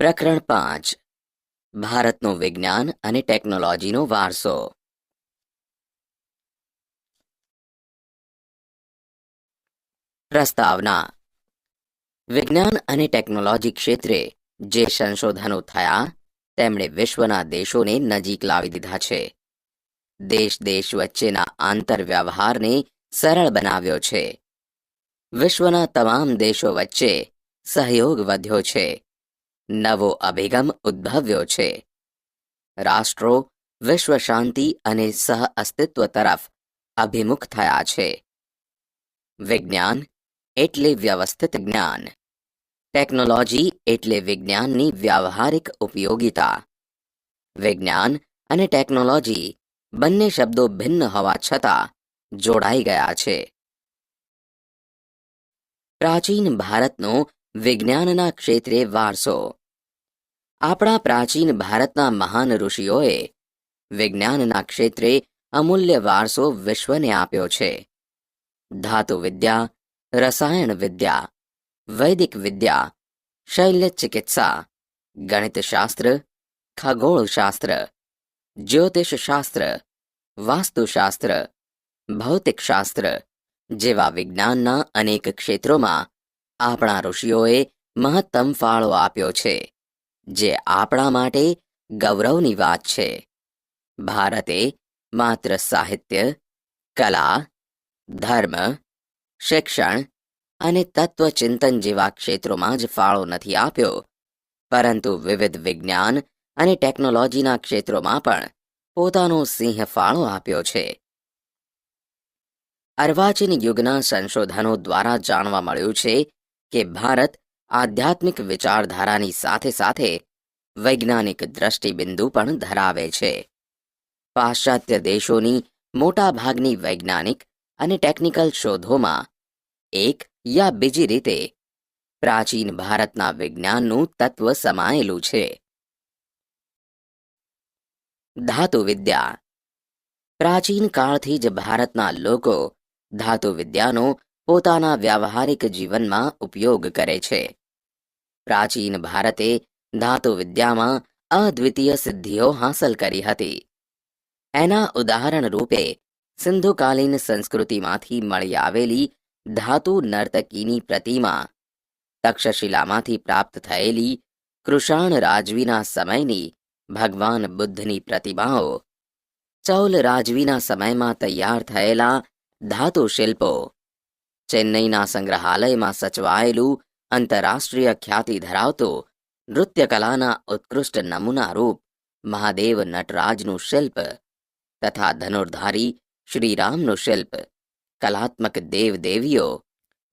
પ્રકરણ 5 ભારતનું વિજ્ઞાન અને ટેકનોલોજીનો વારસો. પ્રસ્તાવના. વિજ્ઞાન અને ટેકનોલોજી ક્ષેત્રે જે સંશોધનો થયા તેમણે વિશ્વના દેશોને નજીક લાવી દીધા છે. દેશ દેશ વચ્ચેના આંતરવ્યવહારને સરળ બનાવ્યો છે. વિશ્વના તમામ દેશો વચ્ચે સહયોગ વધ્યો છે. નવો અભિગમ ઉદ્ભવ્યો છે. રાષ્ટ્રો વિશ્વ શાંતિ અને સહ અસ્તિત્વ તરફ અભિમુખ થયા છે. વિજ્ઞાન એટલે વ્યવસ્થિત જ્ઞાન. ટેકનોલોજી એટલે વિજ્ઞાનની વ્યાવહારિક ઉપયોગિતા. વિજ્ઞાન અને ટેકનોલોજી બંને શબ્દો ભિન્ન હોવા છતાં જોડાઈ ગયા છે. પ્રાચીન ભારતનો વિજ્ઞાનના ક્ષેત્રે વારસો. આપણા પ્રાચીન ભારતના મહાન ઋષિઓએ વિજ્ઞાનના ક્ષેત્રે અમૂલ્ય વારસો વિશ્વને આપ્યો છે. ધાતુ વિદ્યા, રસાયણ વિદ્યા, વૈદિક વિદ્યા, શૈલ્ય ચિકિત્સા, ગણિતશાસ્ત્ર, ખગોળશાસ્ત્ર, જ્યોતિષશાસ્ત્ર, વાસ્તુશાસ્ત્ર, ભૌતિકશાસ્ત્ર જેવા વિજ્ઞાનના અનેક ક્ષેત્રોમાં આપણા ઋષિઓએ મહત્તમ ફાળો આપ્યો છે, જે આપણા માટે ગૌરવની વાત છે. ભારતે માત્ર સાહિત્ય, કલા, ધર્મ, શિક્ષણ અને તત્વચિંતન જેવા ક્ષેત્રોમાં જ ફાળો નથી આપ્યો, પરંતુ વિવિધ વિજ્ઞાન અને ટેકનોલોજીના ક્ષેત્રોમાં પણ પોતાનો સિંહ ફાળો આપ્યો છે. અર્વાચીન યુગના સંશોધનો દ્વારા જાણવા મળ્યું છે કે ભારત આધ્યાત્મિક વિચારધારાની સાથે સાથે વૈજ્ઞાનિક દ્રષ્ટિબિંદુ પણ ધરાવે છે. પાશ્ચાત્ય દેશોની મોટાભાગની વૈજ્ઞાનિક અને ટેકનિકલ શોધોમાં એક યા બીજી રીતે પ્રાચીન ભારતના વિજ્ઞાનનું તત્વ સમાયેલું છે. ધાતુ વિદ્યા. પ્રાચીન કાળથી જ ભારતના લોકો ધાતુ વિદ્યાનો પોતાના વ્યાવહારિક જીવનમાં ઉપયોગ કરે છે. પ્રાચીન ભારતે ધાતુ વિદ્યામાં અદ્વિતીય સિદ્ધિઓ હાંસલ કરી હતી. એના ઉદાહરણ રૂપે સિંધુકાલીન સંસ્કૃતિમાંથી મળી આવેલી ધાતુ નર્તકીની પ્રતિમા, તક્ષશિલામાંથી પ્રાપ્ત થયેલી કૃષાણ રાજવીના સમયની ભગવાન બુદ્ધની પ્રતિમાઓ, ચૌલ રાજવીના સમયમાં તૈયાર થયેલા ધાતુ શિલ્પો, ચેન્નઈના સંગ્રહાલયમાં સચવાયેલું આંતરરાષ્ટ્રીય ખ્યાતિ ધરાવતું નૃત્યકલાના ઉત્કૃષ્ટ નમૂના રૂપ મહાદેવ નટરાજનું શિલ્પ તથા ધનુર્ધારી શ્રીરામનું શિલ્પ, કલાત્મક દેવદેવીઓ,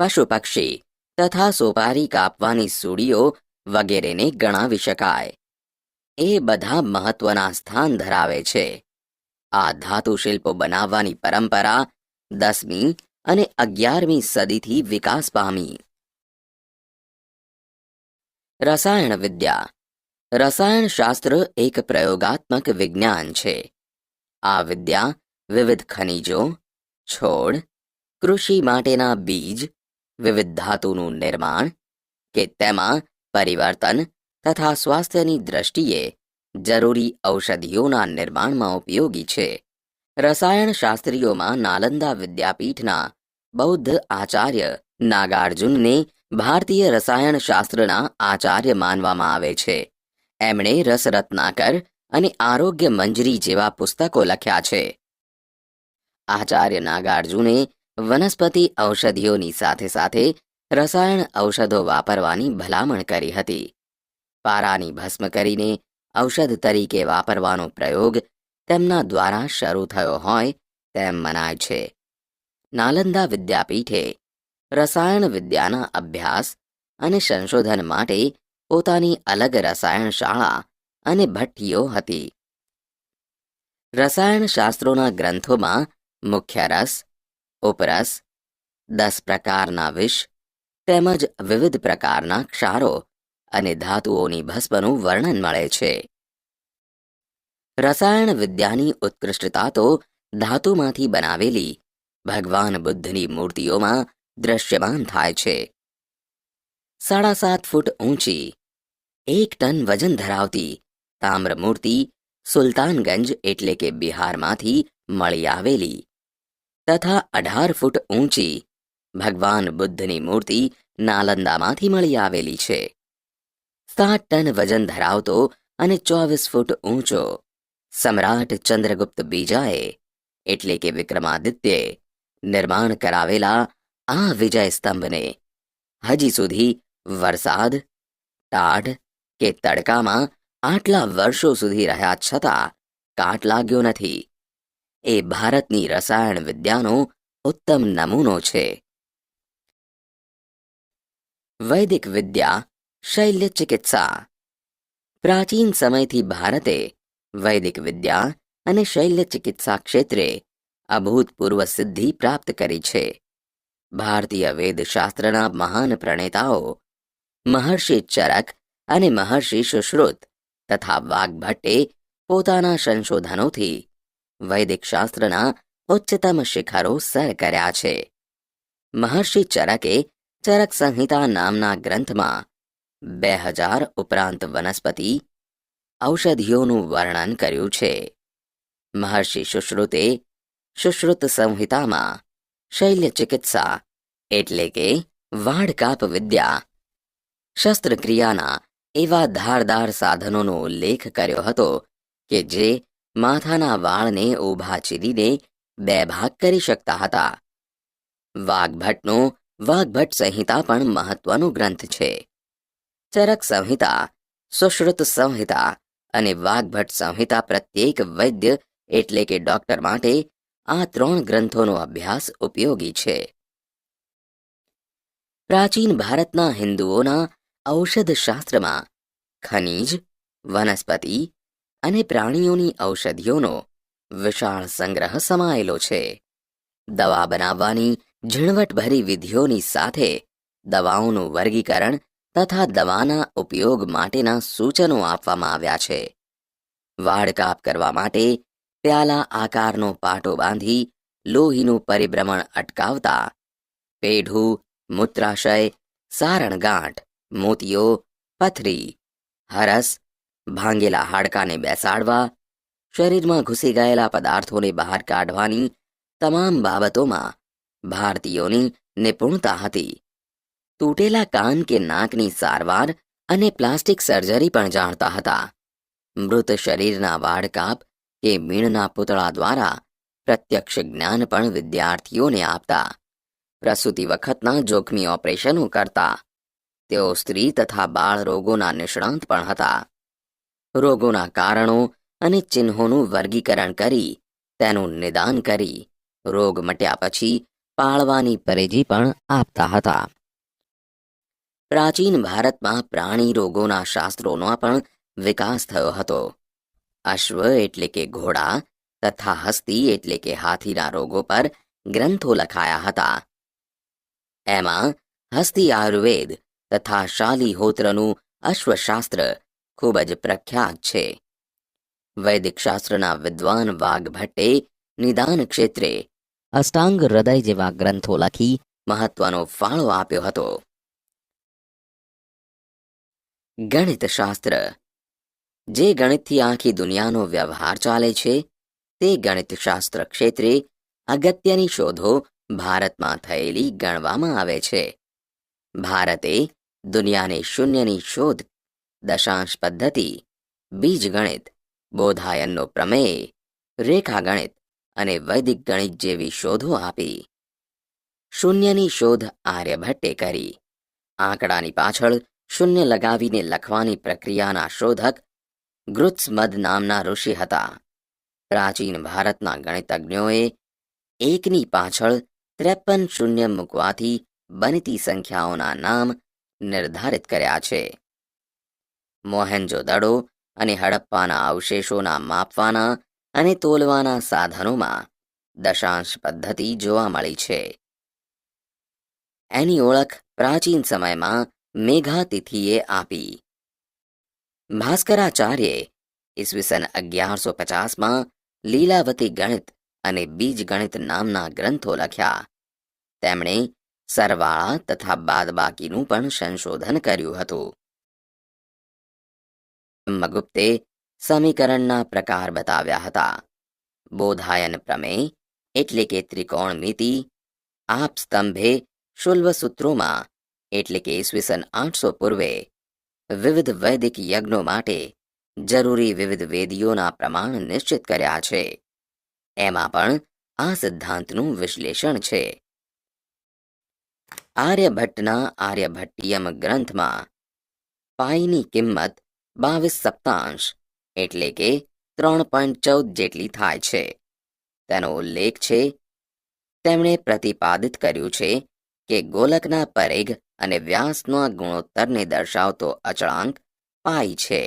પશુ પક્ષી તથા સોપારી કાપવાની સૂડીઓ વગેરેને ગણાવી શકાય. એ બધા મહત્વના સ્થાન ધરાવે છે. આ ધાતુ શિલ્પો બનાવવાની પરંપરા 10મી અને 11મી સદીથી વિકાસ પામી. રસાયણ વિદ્યા. રસાયણશાસ્ત્ર એક પ્રયોગાત્મક વિજ્ઞાન છે. આ વિદ્યા વિવિધ ખનિજો, છોડ, કૃષિ માટેના બીજ, વિવિધ ધાતુનું નિર્માણ કે તેમાં પરિવર્તન તથા સ્વાસ્થ્યની દ્રષ્ટિએ જરૂરી ઔષધિઓના નિર્માણમાં ઉપયોગી છે. રસાયણશાસ્ત્રીઓમાં નાલંદા વિદ્યાપીઠના બૌદ્ધ આચાર્ય નાગાર્જુનને ભારતીય રસાયણશાસ્ત્રના આચાર્ય માનવામાં આવે છે. એમણે રસરત્નાકર અને આરોગ્ય મંજરી જેવા પુસ્તકો લખ્યા છે. આચાર્ય નાગાર્જુને વનસ્પતિ ઔષધિઓની સાથે સાથે રસાયણ ઔષધો વાપરવાની ભલામણ કરી હતી. પારાની ભસ્મ કરીને ઔષધ તરીકે વાપરવાનો પ્રયોગ તેમના દ્વારા શરૂ થયો હોય તેમ મનાય છે. નાલંદા વિદ્યાપીઠે રસાયણ વિદ્યાના અભ્યાસ અને સંશોધન માટે પોતાની અલગ રસાયણ શાળા અને ભઠ્ઠીઓ હતી. રસાયણશાસ્ત્રોના ગ્રંથોમાં મુખ્ય રસ, ઉપરસ, 10 પ્રકારના વિષ તેમજ વિવિધ પ્રકારના ક્ષારો અને ધાતુઓની ભસ્મનું વર્ણન મળે છે. રસાયણ વિદ્યાની ઉત્કૃષ્ટતા તો ધાતુમાંથી બનાવેલી ભગવાન બુદ્ધની મૂર્તિઓમાં દ્રશ્યમાન થાય છે. 7.5 ફૂટ ઊંચી, 1 ટન વજન ધરાવતી તામ્ર મૂર્તિ સુલતાનગંજ એટલે કે બિહારમાંથી મળી આવેલી તથા 18 ફૂટ ઊંચી ભગવાન બુદ્ધની મૂર્તિ નાલંદામાંથી મળી આવેલી છે. 7 ટન વજન ધરાવતો અને 24 ફૂટ ઊંચો સમ્રાટ ચંદ્રગુપ્ત બીજાએ એટલે કે વિક્રમાદિત્યે નિર્માણ કરાવેલા આ વિજય સ્તંભને હજી સુધી વરસાદ, ટાઢ કે તડકામાં આટલા વર્ષો સુધી રહ્યા છતાં કાટ લાગ્યો નથી. એ ભારતની રસાયણ વિદ્યાનો ઉત્તમ નમૂનો છે. વૈદિક વિદ્યા શૈલ્ય ચિકિત્સા. પ્રાચીન સમયથી ભારતે વૈદિક વિદ્યા અને શૈલ્ય ચિકિત્સા ક્ષેત્રે અભૂતપૂર્વ સિદ્ધિ પ્રાપ્ત કરી છે. ભારતીય વેદશાસ્ત્રના મહાન પ્રણેતાઓ મહર્ષિ ચરક અને મહર્ષિ સુશ્રુત તથા વાગ્ભટ્ટે પોતાના સંશોધનોથી વૈદિક શાસ્ત્રના ઉચ્ચતમ શિખરો સર કર્યા છે. મહર્ષિ ચરકે ચરક સંહિતા નામના ગ્રંથમાં 2000 ઉપરાંત વનસ્પતિ ઔષધિઓનું વર્ણન કર્યું છે. મહર્ષિ સુશ્રુતે સુશ્રુત સંહિતામાં શૈલ્ય ચિકિત્સા એટલે કે વાઢકાપ વિદ્યા, શસ્ત્રક્રિયાના એવા ધારદાર સાધનોનો ઉલ્લેખ કર્યો હતો કે જે માથાના વાળને ઊભા ચીરીને 2 ભાગ કરી શકતા હતા. વાગ્ભટ્ટનો વાગ્ભટ્ટ સંહિતા પણ મહત્વનો ગ્રંથ છે. ચરક સંહિતા, સુશ્રુત સંહિતા અને વાગ્ભટ્ટ સંહિતા પ્રત્યેક વૈદ્ય એટલે કે ડોક્ટર માટે આ 3 ગ્રંથોનો અભ્યાસ ઉપયોગી છે. પ્રાચીન ભારતના હિન્દુઓના ઔષધશાસ્ત્રમાં ખનિજ, વનસ્પતિ અને પ્રાણીઓની ઔષધિઓનો વિશાળ સંગ્રહ સમાયેલો છે. દવા બનાવવાની ઝીણવટભરી વિધિઓની સાથે દવાઓનું વર્ગીકરણ તથા દવાના ઉપયોગ માટેના સૂચનો આપવામાં આવ્યા છે. વાઢકાપ કરવા માટે પ્યાલા આકારનો પાટો બાંધી લોહીનું પરિભ્રમણ અટકાવતા પેઢું, મૂત્રાશય, સારણગાંઠ, મોતિયો, પથરી, હરસ, ભાંગેલા હાડકાને બેસાડવા, શરીરમાં ઘૂસી ગયેલા પદાર્થોને બહાર કાઢવાની તમામ બાબતોમાં ભારતીયોની નિપુણતા હતી. તૂટેલા કાન કે નાકની સારવાર અને પ્લાસ્ટિક સર્જરી પણ જાણતા હતા. મૃત શરીરના વાઢકાપ કે મીણના પૂતળા દ્વારા પ્રત્યક્ષ જ્ઞાન પણ વિદ્યાર્થીઓને આપતા. પ્રસૂતિ વખતના જોખમી ઓપરેશનો કરતા. તેઓ સ્ત્રી તથા બાળ રોગોના નિષ્ણાંત પણ હતા. રોગોના કારણો અને ચિહ્નોનું વર્ગીકરણ કરી તેનું નિદાન કરી રોગ મટ્યા પછી પાળવાની પરેજી પણ આપતા હતા. પ્રાચીન ભારતમાં પ્રાણી રોગોના શાસ્ત્રોનો પણ વિકાસ થયો હતો. અશ્વ એટલે કે ઘોડા તથા હસ્તી એટલે કે હાથીના રોગો પર ગ્રંથો લખાયા હતા. એમાં હસ્તી આયુર્વેદ તથા શાલિહોત્રનું અશ્વશાસ્ત્ર ખૂબ જ પ્રખ્યાત છે. વૈદિક શાસ્ત્રના વિદ્વાન વાગ્ભટ્ટે નિદાન ક્ષેત્રે અષ્ટાંગ હૃદય જેવા ગ્રંથો લખી મહત્વનો ફાળો આપ્યો હતો. ગણિતશાસ્ત્ર. જે ગણિતથી આખી દુનિયાનો વ્યવહાર ચાલે છે તે ગણિતશાસ્ત્ર ક્ષેત્રે અગત્યની શોધો ભારતમાં થયેલી ગણવામાં આવે છે. ભારતે દુનિયાને શૂન્યની શોધ, દશાંશ પદ્ધતિ, બીજગણિત, બોધાયનનો પ્રમેય, રેખાગણિત અને વૈદિક ગણિત જેવી શોધો આપી. શૂન્યની શોધ આર્યભટ્ટે કરી. આંકડાની પાછળ શૂન્ય લગાવીને લખવાની પ્રક્રિયાના શોધક ગૃત્સમદ નામના ઋષિ હતા. પ્રાચીન ભારતના ગણિતજ્ઞોએ એકની પાછળ 53 શૂન્ય મૂકવાથી બનતી સંખ્યાઓના નામ નિર્ધારિત કર્યા છે. મોહેન્જો-દડો અને હડપ્પાના અવશેષોના માપવાના અને તોલવાના સાધનોમાં દશાંશ પદ્ધતિ જોવા મળી છે. એની ઓળખ પ્રાચીન સમયમાં મેઘાતિથિએ આપી. ભાસ્કરાચાર્યે ઈસવીસન 1150માં લીલાવતી ગણિત અને બીજગણિત નામના ગ્રંથો લખ્યા. તેમણે સરવાળા તથા બાદબાકીનું પણ સંશોધન કર્યું હતું. બ્રહ્મગુપ્તે સમીકરણના પ્રકાર બતાવ્યા હતા. બોધાયન પ્રમેય એટલે કે ત્રિકોણમિતિ, આપસ્તંભે શુલ્વસૂત્રોમાં એટલે કે ઈસવીસન 800 પૂર્વે વિવિધ વૈદિક યજ્ઞો માટે જરૂરી વિવિધ વેદીઓના પ્રમાણ નિશ્ચિત કર્યા છે. એમાં પણ આ સિદ્ધાંતનું વિશ્લેષણ છે. આર્યભટ્ટના આર્યભટ્ટિયમ ગ્રંથમાં પાઈની કિંમત 22 સપ્તાંશ એટલે કે 3.14 જેટલી થાય છે. તેનો ઉલ્લેખ છે. તેમણે પ્રતિપાદિત કર્યું છે કે ગોલકના પરિઘ અને વ્યાસના ગુણોત્તરને દર્શાવતો અચળાંક પાઈ છે.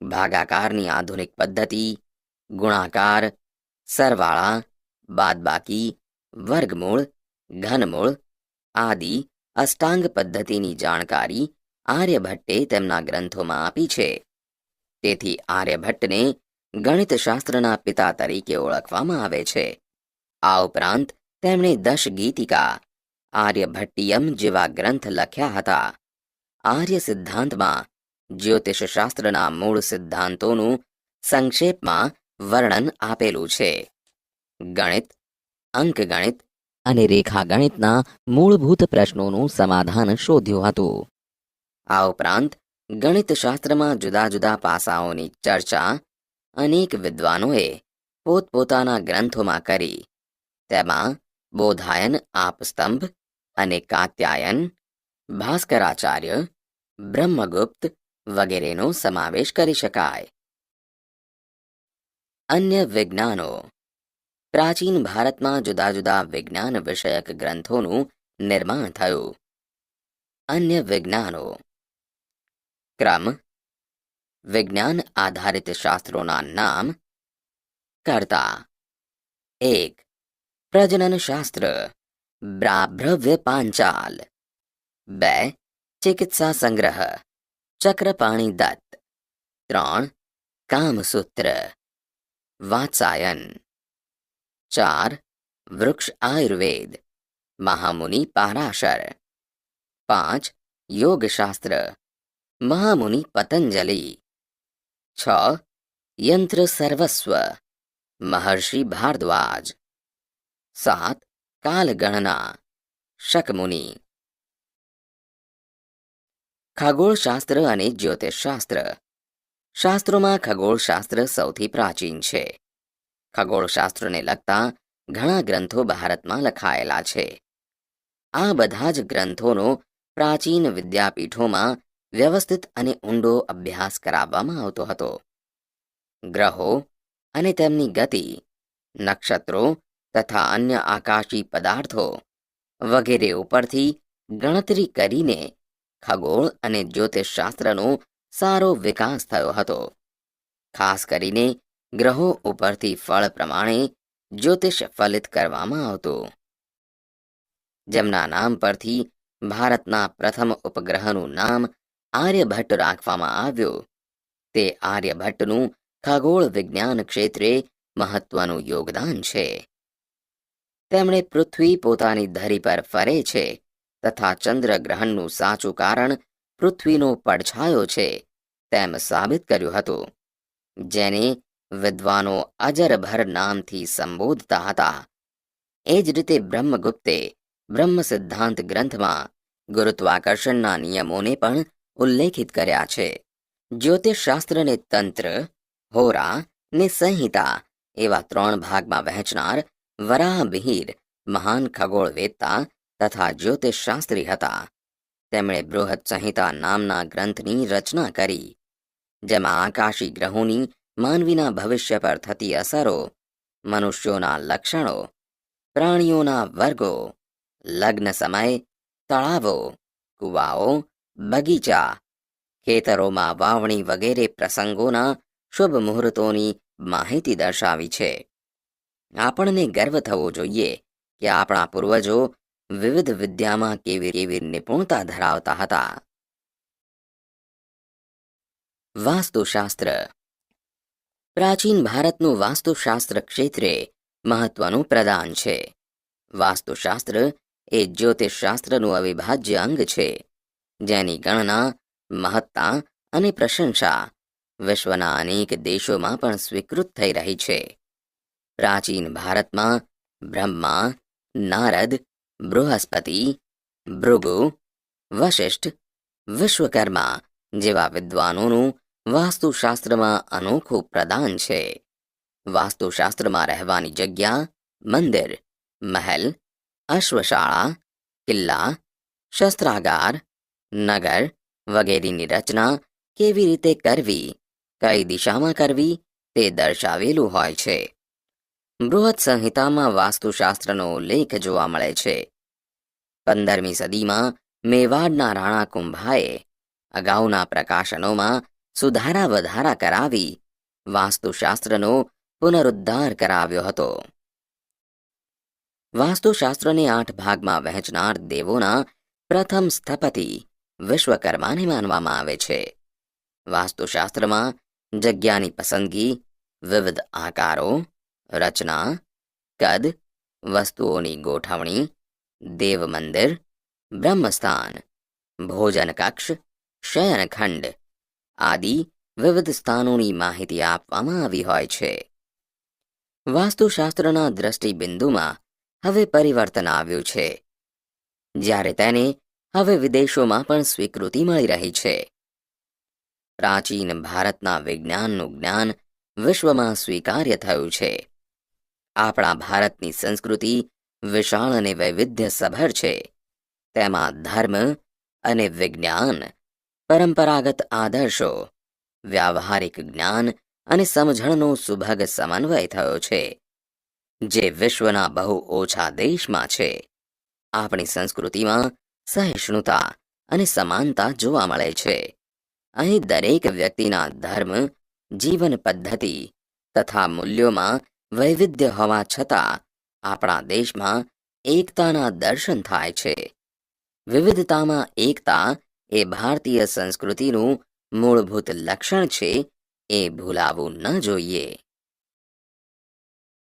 ભાગાકારની આધુનિક પદ્ધતિ, ગુણાકાર, સરવાળા, બાદબાકી, વર્ગમૂળ, ઘનમૂળ આદિ અષ્ટાંગ પદ્ધતિની જાણકારી આર્યભટ્ટે તેમના ગ્રંથોમાં આપી છે. તેથી આર્યભટ્ટને ગણિતશાસ્ત્રના પિતા તરીકે ઓળખવામાં આવે છે. આ ઉપરાંત તેમણે દશગીતિકા, આર્યભટ્ટિયમ જેવા ગ્રંથ લખ્યા હતા. આર્ય સિદ્ધાંતમાં જ્યોતિષશાસ્ત્રના મૂળ સિદ્ધાંતોનું સંક્ષેપમાં વર્ણન આપેલું છે. ગણિત, અંકગણિત અને રેખાગણિતના મૂળભૂત પ્રશ્નોનું સમાધાન શોધ્યું હતું. આ ઉપરાંત ગણિતશાસ્ત્રમાં જુદા જુદા પાસાઓની ચર્ચા અનેક વિદ્વાનોએ પોતપોતાના ગ્રંથોમાં કરી. તેમાં બોધાયન આપસ્તંભ અને કાત્યાયન, ભાસ્કરાચાર્ય, બ્રહ્મગુપ્ત વગેરેનો સમાવેશ કરી શકાય. અન્ય વિજ્ઞાનો. પ્રાચીન ભારતમાં જુદા જુદા વિજ્ઞાન વિષયક ગ્રંથોનું નિર્માણ થયું. અન્ય વિજ્ઞાનો. ક્રમ. વિજ્ઞાન આધારિત શાસ્ત્રોના નામ. કર્તા. 1. પ્રજનન શાસ્ત્ર, બ્રાભ્રવ્ય પાંચાલ. 2. ચિકિત્સા સંગ્રહ, ચક્રપાણી દત્ત. 3. કામસૂત્ર, વાત્સાયન. 4. વૃક્ષ આયુર્વેદ, મહામુનિ પારાશર. 5. યોગશાસ્ત્ર, મહામુનિ પતંજલિ. 6. યંત્ર સર્વસ્વ, મહર્ષિ ભારદ્વાજ. 7. કાલગણના, શકમુનિ. ખગોળશાસ્ત્ર અને જ્યોતિષશાસ્ત્ર. શાસ્ત્રોમાં ખગોળશાસ્ત્ર સૌથી પ્રાચીન છે. ખગોળશાસ્ત્રને લગતા ઘણા ગ્રંથો ભારતમાં લખાયેલા છે. આ બધા જ ગ્રંથોનો પ્રાચીન વિદ્યાપીઠોમાં વ્યવસ્થિત અને ઊંડો અભ્યાસ કરાવવામાં આવતો હતો. ગ્રહો અને તેમની ગતિ, નક્ષત્રો તથા અન્ય આકાશી પદાર્થો વગેરે ઉપરથી ગણતરી કરીને ખગોળ અને જ્યોતિષશાસ્ત્રનો સારો વિકાસ થયો હતો. ખાસ કરીને ગ્રહો ઉપરથી ફળ પ્રમાણે જ્યોતિષ ફલિત કરવામાં આવતું. જેમના નામ પરથી ભારતના પ્રથમ ઉપગ્રહનું નામ આર્યભટ્ટ રાખવામાં આવ્યું. તે આર્યભટ્ટનું ખગોળ વિજ્ઞાન ક્ષેત્રે મહત્વનું યોગદાન છે. તેમણે પૃથ્વી પોતાની ધરી પર ફરે છે તથા ચંદ્રગ્રહણનું સાચું કારણ પૃથ્વીનો પડછાયો છે તેમ સાબિત કર્યું હતું, જેને વિદ્વાનો અજરભર નામથી સંબોધતા હતા. એ જ રીતે બ્રહ્મગુપ્તે બ્રહ્મ સિદ્ધાંત ગ્રંથમાં ગુરુત્વાકર્ષણના નિયમોને પણ ઉલ્લેખિત કર્યા છે. જ્યોતિષશાસ્ત્રને તંત્ર, હોરા ને સંહિતા એવા 3 ભાગમાં વહેંચનાર વરાહમિહિર મહાન ખગોળવેત્તા તથા જ્યોતિષશાસ્ત્રી હતા. તેમણે બૃહદ સંહિતા નામના ગ્રંથની રચના કરી, જેમાં આકાશી ગ્રહોની માનવીના ભવિષ્ય પર થતી અસરો, મનુષ્યોના લક્ષણો, પ્રાણીઓના વર્ગો, લગ્ન સમય, તળાવો, કુવાઓ, બગીચા, ખેતરોમાં વાવણી વગેરે પ્રસંગોના શુભ મુહૂર્તોની માહિતી દર્શાવી છે. આપણને ગર્વ થવો જોઈએ કે આપણા પૂર્વજો વિવિધ વિદ્યામાં કેવી નિપુણતા ધરાવતા હતા. વાસ્તુશાસ્ત્ર. પ્રાચીન ભારતનું વાસ્તુશાસ્ત્ર ક્ષેત્રે મહત્વનું પ્રદાન છે. વાસ્તુશાસ્ત્ર એ જ્યોતિષશાસ્ત્રનું અવિભાજ્ય અંગ છે, જેની ગણના, મહત્તા અને પ્રશંસા વિશ્વના અનેક દેશોમાં પણ સ્વીકૃત થઈ રહી છે. પ્રાચીન ભારતમાં બ્રહ્મા, નારદ, બૃહસ્પતિ, ભૃગુ, વશિષ્ઠ, વિશ્વકર્મા જેવા વિદ્વાનોનું વાસ્તુશાસ્ત્રમાં અનોખું પ્રદાન છે. વાસ્તુશાસ્ત્રમાં રહેવાની જગ્યા, મંદિર, મહેલ, અશ્વશાળા, કિલ્લા, શસ્ત્રાગાર, નગર વગેરેની રચના કેવી રીતે કરવી, કઈ દિશામાં કરવી તે દર્શાવેલું હોય છે. બૃહદ સંહિતામાં વાસ્તુશાસ્ત્રનો ઉલ્લેખ જોવા મળે છે. 15મી સદીમાં મેવાડના રાણા કુંભાએ અગાઉના પ્રકાશનોમાં સુધારા વધારા કરાવી વાસ્તુશાસ્ત્રનો પુનરુદ્ધાર કરાવ્યો હતો. વાસ્તુશાસ્ત્રને 8 ભાગમાં વહેંચનાર દેવોના પ્રથમ સ્થપતિ વિશ્વકર્માને માનવામાં આવે છે. વાસ્તુશાસ્ત્રમાં જગ્યાની પસંદગી, વિવિધ આકારો, રચના, કદ, વસ્તુઓની ગોઠવણી, દેવ મંદિર, બ્રહ્મસ્થાન, ભોજન કક્ષ, શયનખંડ આદિ વિવિધ સ્થાનોની માહિતી આપવામાં આવી હોય છે. વાસ્તુશાસ્ત્રના દ્રષ્ટિબિંદુમાં હવે પરિવર્તન આવ્યું છે, જ્યારે તેને હવે વિદેશોમાં પણ સ્વીકૃતિ મળી રહી છે. પ્રાચીન ભારતના વિજ્ઞાનનું જ્ઞાન વિશ્વમાં સ્વીકાર્ય થયું છે. આપણા ભારતની સંસ્કૃતિ વિશાળ અને વૈવિધ્યસભર છે. તેમાં ધર્મ અને વિજ્ઞાન, પરંપરાગત આદર્શો, વ્યાવહારિક જ્ઞાન અને સમજણનો સુભગ સમન્વય થયો છે, જે વિશ્વના બહુ ઓછા દેશમાં છે. આપણી સંસ્કૃતિમાં સહિષ્ણુતા અને સમાનતા જોવા મળે છે. અહીં દરેક વ્યક્તિના ધર્મ, જીવન પદ્ધતિ તથા મૂલ્યોમાં વૈવિધ્ય હોવા છતાં આપણા દેશમાં એકતાના દર્શન થાય છે. વિવિધતામાં એકતા એ ભારતીય સંસ્કૃતિનું મૂળભૂત લક્ષણ છે, એ ભૂલાવું ન જોઈએ.